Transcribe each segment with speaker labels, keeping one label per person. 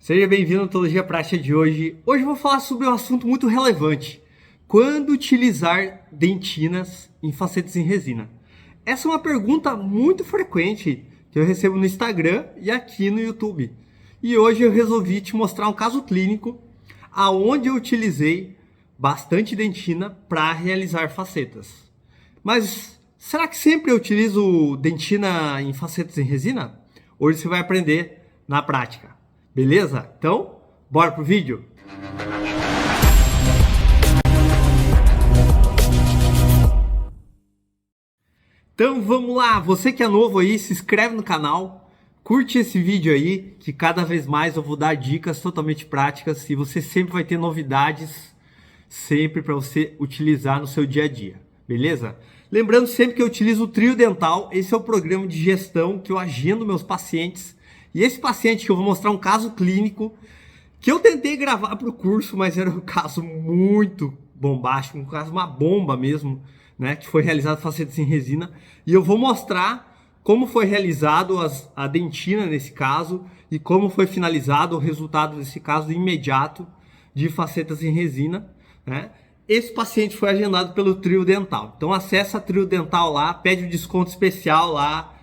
Speaker 1: Seja bem-vindo à Odontologia Prática de hoje. Hoje eu vou falar sobre um assunto muito relevante. Quando utilizar dentinas em facetas em resina? Essa é uma pergunta muito frequente que eu recebo no Instagram e aqui no YouTube. E hoje eu resolvi te mostrar um caso clínico aonde eu utilizei bastante dentina para realizar facetas. Mas será que sempre eu utilizo dentina em facetas em resina? Hoje você vai aprender na prática. Beleza? Então, bora pro vídeo? Então vamos lá, você que é novo aí, se inscreve no canal, curte esse vídeo aí, que cada vez mais eu vou dar dicas totalmente práticas e você sempre vai ter novidades sempre para você utilizar no seu dia a dia, beleza? Lembrando sempre que eu utilizo o Trio Dental, esse é o programa de gestão que eu agendo meus pacientes. E esse paciente que eu vou mostrar um caso clínico que eu tentei gravar para o curso, mas era um caso muito bombástico, um caso, uma bomba mesmo, né? Que foi realizado facetas em resina. E eu vou mostrar como foi realizado a dentina nesse caso e como foi finalizado o resultado desse caso imediato de facetas em resina, né? Esse paciente foi agendado pelo Trio Dental. Então acessa a Trio Dental lá, pede um desconto especial lá,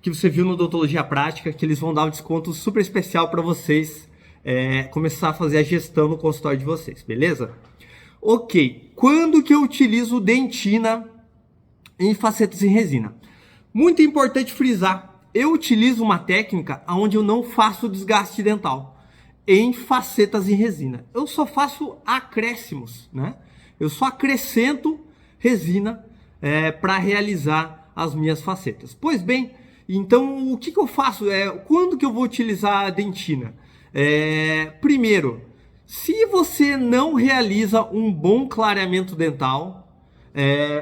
Speaker 1: que você viu no Odontologia Prática, que eles vão dar um desconto super especial para vocês começar a fazer a gestão no consultório de vocês, beleza? Ok, quando que eu utilizo dentina em facetas em resina? Muito importante frisar, eu utilizo uma técnica onde eu não faço desgaste dental em facetas em resina. Eu só faço acréscimos, né? Eu só acrescento resina para realizar as minhas facetas. Pois bem, então, o que eu faço? Quando que eu vou utilizar a dentina? Primeiro, se você não realiza um bom clareamento dental,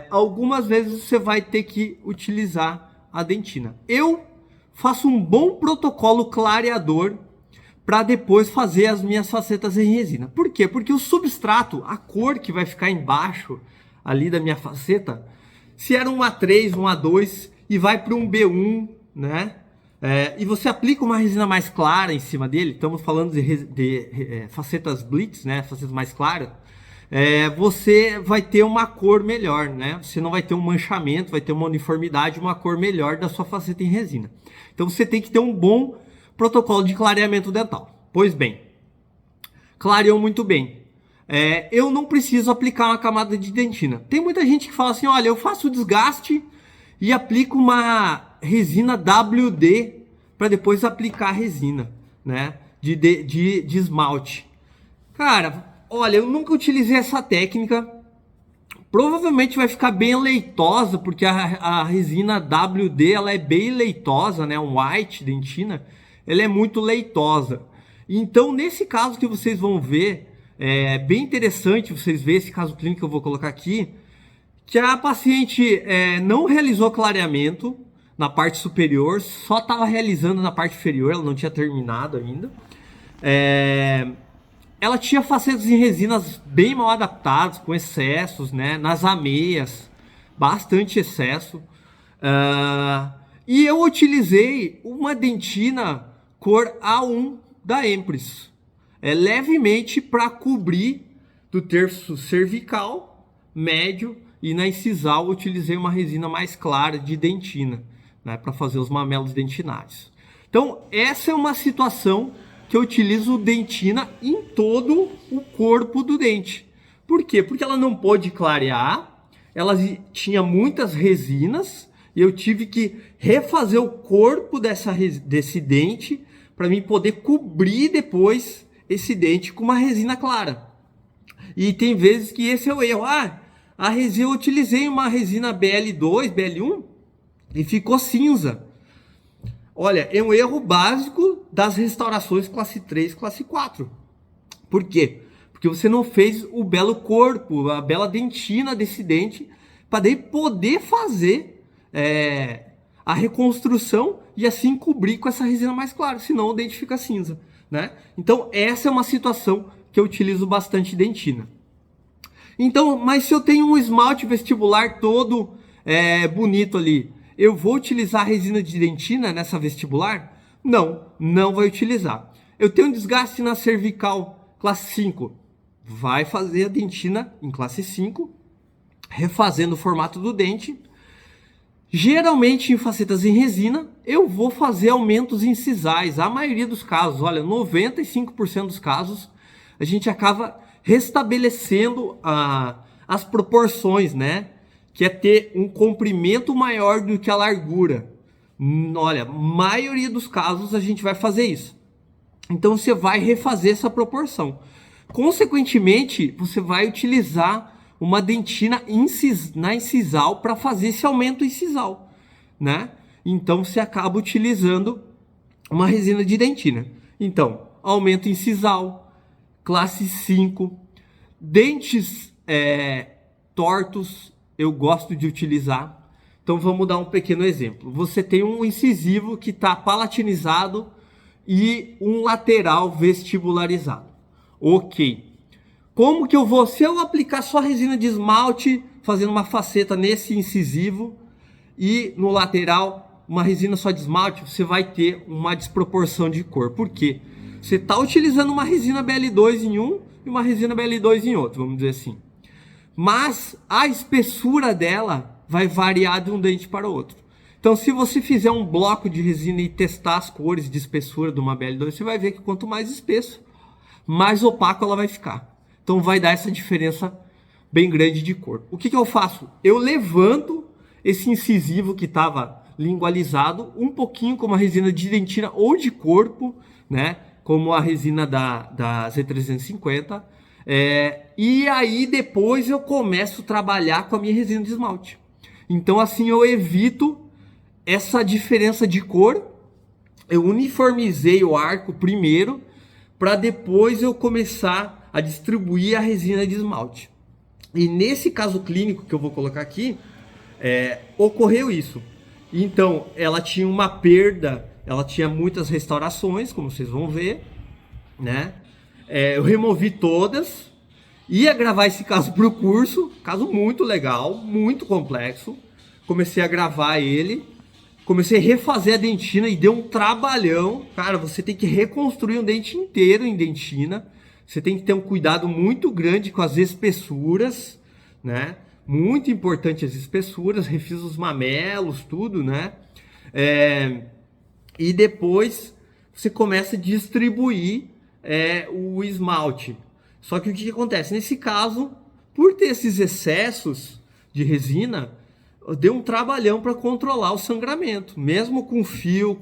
Speaker 1: algumas vezes você vai ter que utilizar a dentina. Eu faço um bom protocolo clareador para depois fazer as minhas facetas em resina. Por quê? Porque o substrato, a cor que vai ficar embaixo ali da minha faceta, se era um A3, um A2 e vai para um B1, né? E você aplica uma resina mais clara em cima dele, estamos falando de facetas blitz, né? Facetas mais claras, você vai ter uma cor melhor, né? Você não vai ter um manchamento, vai ter uma uniformidade, uma cor melhor da sua faceta em resina. Então você tem que ter um bom protocolo de clareamento dental. Pois bem, clareou muito bem. Eu não preciso aplicar uma camada de dentina. Tem muita gente que fala assim, olha, eu faço o desgaste e aplico uma resina WD para depois aplicar a resina, né, de esmalte. Cara, olha, eu nunca utilizei essa técnica. Provavelmente vai ficar bem leitosa, porque a resina WD ela é bem leitosa, né, um white dentina, ela é muito leitosa. Então, nesse caso que vocês vão ver, é bem interessante vocês verem esse caso clínico que eu vou colocar aqui, que a paciente não realizou clareamento na parte superior, só estava realizando na parte inferior, ela não tinha terminado ainda. Ela tinha facetas em resinas bem mal adaptadas, com excessos, né, nas ameias, bastante excesso. E eu utilizei uma dentina cor A1 da Empris, levemente para cobrir do terço cervical, médio, e na incisal eu utilizei uma resina mais clara de dentina, né, para fazer os mamelos dentinários. Então essa é uma situação que eu utilizo dentina em todo o corpo do dente. Por quê? Porque ela não pôde clarear, ela tinha muitas resinas, e eu tive que refazer o corpo desse dente para mim poder cobrir depois esse dente com uma resina clara. E tem vezes que esse é o erro. A resina, eu utilizei uma resina BL2, BL1 e ficou cinza. Olha, é um erro básico das restaurações classe 3, classe 4. Por quê? Porque você não fez o belo corpo, a bela dentina desse dente para daí poder fazer a reconstrução e assim cobrir com essa resina mais clara, senão o dente fica cinza, né? Então essa é uma situação que eu utilizo bastante dentina. Então, mas se eu tenho um esmalte vestibular todo bonito ali, eu vou utilizar resina de dentina nessa vestibular? Não, não vai utilizar. eu tenho um desgaste na cervical classe 5. Vai fazer a dentina em classe 5, refazendo o formato do dente. Geralmente em facetas em resina, eu vou fazer aumentos incisais. A maioria dos casos, olha, 95% dos casos, a gente acaba restabelecendo as proporções, né? Que é ter um comprimento maior do que a largura. Olha, maioria dos casos a gente vai fazer isso. Então você vai refazer essa proporção. Consequentemente, você vai utilizar uma dentina na incisal para fazer esse aumento incisal, né? Então você acaba utilizando uma resina de dentina. Então, aumento incisal, classe 5, dentes tortos, eu gosto de utilizar. Então vamos dar um pequeno exemplo. Você tem um incisivo que está palatinizado e um lateral vestibularizado. Ok. Como que eu vou? Se eu aplicar só resina de esmalte, fazendo uma faceta nesse incisivo e no lateral uma resina só de esmalte, você vai ter uma desproporção de cor. Por quê? Você está utilizando uma resina BL2 em um e uma resina BL2 em outro, vamos dizer assim. Mas a espessura dela vai variar de um dente para o outro. Então, se você fizer um bloco de resina e testar as cores de espessura de uma BL2, você vai ver que quanto mais espesso, mais opaco ela vai ficar. Então vai dar essa diferença bem grande de cor. O que que eu faço? Eu levanto esse incisivo que estava lingualizado um pouquinho com uma resina de dentina ou de corpo, né? Como a resina da Z350. E aí depois eu começo a trabalhar com a minha resina de esmalte. Então assim eu evito essa diferença de cor. Eu uniformizei o arco primeiro, para depois eu começar a distribuir a resina de esmalte. E nesse caso clínico que eu vou colocar aqui, ocorreu isso. Então, ela tinha uma perda, ela tinha muitas restaurações, como vocês vão ver, né? Eu removi todas, ia gravar esse caso para o curso, caso muito legal, muito complexo. Comecei a gravar ele, comecei a refazer a dentina e deu um trabalhão. Cara, você tem que reconstruir um dente inteiro em dentina. Você tem que ter um cuidado muito grande com as espessuras, né? Muito importante as espessuras, refiz os mamelos, tudo, né? E depois você começa a distribuir o esmalte. Só que o que acontece? Nesse caso, por ter esses excessos de resina, deu um trabalhão para controlar o sangramento. Mesmo com fio,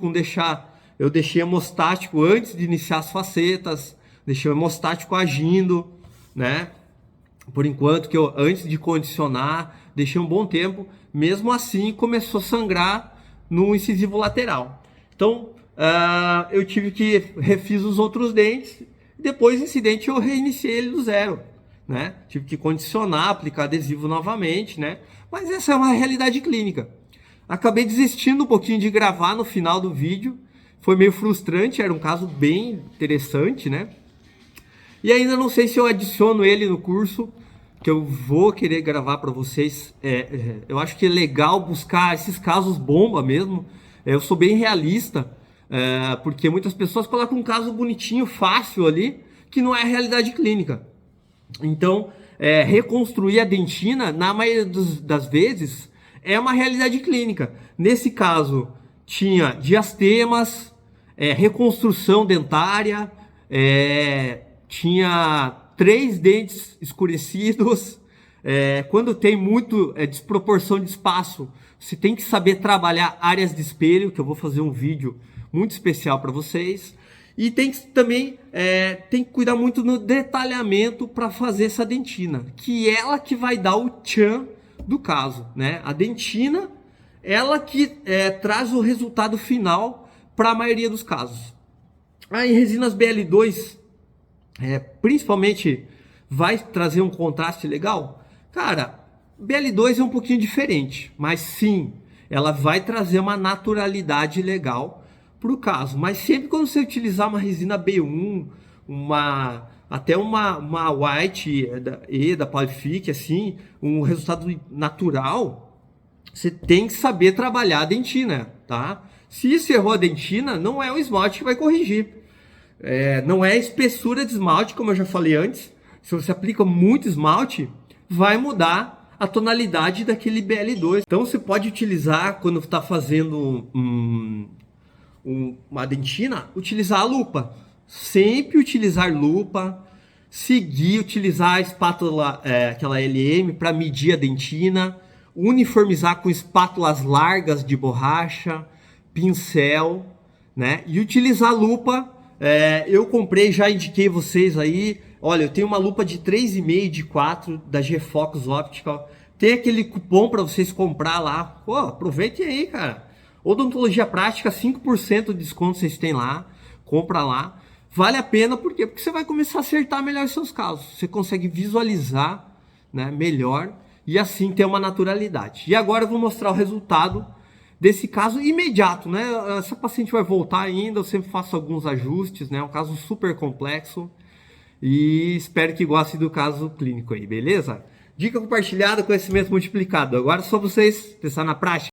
Speaker 1: eu deixei hemostático antes de iniciar as facetas, deixei o hemostático agindo, né? Por enquanto, antes de condicionar, deixei um bom tempo. Mesmo assim, começou a sangrar no incisivo lateral. Então, eu tive que refiz os outros dentes. Depois desse dente, eu reiniciei ele do zero, né? Tive que condicionar, aplicar adesivo novamente, né? Mas essa é uma realidade clínica. Acabei desistindo um pouquinho de gravar no final do vídeo. Foi meio frustrante, era um caso bem interessante, né? E ainda não sei se eu adiciono ele no curso, que eu vou querer gravar para vocês. Eu acho que é legal buscar esses casos bomba mesmo. Eu sou bem realista, porque muitas pessoas colocam um caso bonitinho, fácil ali, que não é a realidade clínica. Então, reconstruir a dentina, na maioria das vezes, é uma realidade clínica. Nesse caso, tinha diastemas, reconstrução dentária, tinha 3 dentes escurecidos. Quando tem muito desproporção de espaço, você tem que saber trabalhar áreas de espelho, que eu vou fazer um vídeo muito especial para vocês. E tem que também tem que cuidar muito no detalhamento para fazer essa dentina, que é ela que vai dar o tchan do caso, né? A dentina, ela que traz o resultado final para a maioria dos casos. Em resinas BL2, principalmente, vai trazer um contraste legal? Cara, BL2 é um pouquinho diferente, mas sim, ela vai trazer uma naturalidade legal para o caso. Mas sempre quando você utilizar uma resina B1, até uma white da Polyfic, assim, um resultado natural, você tem que saber trabalhar a dentina, tá? Se você errou a dentina, não é o esmalte que vai corrigir. Não é espessura de esmalte, como eu já falei antes. Se você aplica muito esmalte, vai mudar a tonalidade daquele BL2. Então você pode utilizar, quando está fazendo uma dentina, utilizar a lupa. Sempre utilizar lupa. Seguir, utilizar a espátula, aquela LM, para medir a dentina. Uniformizar com espátulas largas de borracha, pincel, né? E utilizar a lupa. Eu comprei, já indiquei vocês aí. Olha, eu tenho uma lupa de 3,5 de 4 da G-Focus Optical. Tem aquele cupom para vocês comprar lá. Pô, aproveitem aí, cara. Odontologia Prática, 5% de desconto vocês têm lá. Compra lá. Vale a pena, por quê? Porque você vai começar a acertar melhor os seus casos. Você consegue visualizar, né, melhor e assim ter uma naturalidade. E agora eu vou mostrar o resultado desse caso imediato, né? Essa paciente vai voltar ainda, eu sempre faço alguns ajustes, né? É um caso super complexo e espero que gostem do caso clínico aí, beleza? Dica compartilhada, conhecimento multiplicado. Agora é só vocês testar na prática.